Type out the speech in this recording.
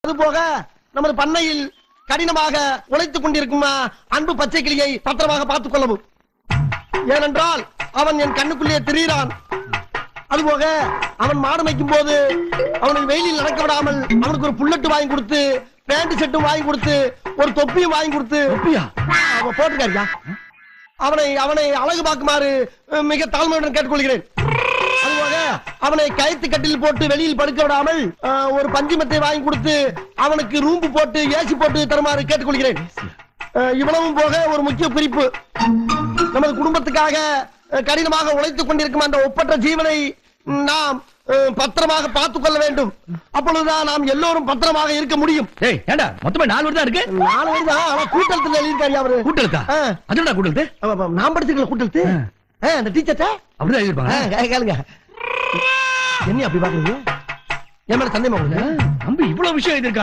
அது போக நமது பண்ணையில் கடினமாக உழைத்துக் கொண்டிருக்கும் அன்பு பச்சை கிளியை பத்திரமாக பார்த்துக் கொள்ளவும். ஏனென்றால் அவன் என் கண்ணுக்குள்ளே திரிகிறான். அதுபோக அவன் மாடு மேய்க்கும் போது அவனை வெயிலில் நடக்க விடாமல் அவனுக்கு ஒரு புல்லட்டு வாங்கி கொடுத்து, பேண்ட் செட்டும் வாங்கி கொடுத்து, ஒரு தொப்பியும் வாங்கி கொடுத்து அவன் போட்டுக்காரியா அவனை அவனை அழகு பார்க்குமாறு மிக தாழ்மையுடன் கேட்டுக்கொள்கிறேன். அதுபோக அவனை கயிற்று கட்டில் போட்டு வெளியில் படுக்க விடாமல் ஒரு பஞ்சுமத்தை வாங்கி கொடுத்து அவனுக்கு ரூம்பு போட்டு ஏசி போட்டு தருமாறு கேட்டுக்கொள்கிறேன். இவ்வளவும் போக ஒரு முக்கிய குறிப்பு, நமது குடும்பத்துக்காக கடினமாக உழைத்துக் கொண்டிருக்கும் அந்த ஒப்பற்ற ஜீவனை நாம் பத்திரமாக பார்த்துக் கொள்ள வேண்டும். அப்பொழுதுதான் நாம் எல்லோரும் பத்திரமாக இருக்க முடியும். மொத்தமா 4 வருடம் இருக்கு. 4 வருடம் ஆனா கூட்டத்தில் எழுதியிருக்காரு அவரு. கூட்டெழுத்தா? அதுடா கூட்டெழுத்து. நான் படிச்சிருக்கல கூட்டெழுத்து. அந்த டீச்சர்ட்ட அப்படிதான் எழுதிருப்பாங்க. கேளுங்க. என்ன அப்படி பாக்குறீங்க? என் மேல சந்தேகமா உங்களுக்கு? தம்பி இவ்வளவு விஷயம் எழுதிருக்கான்.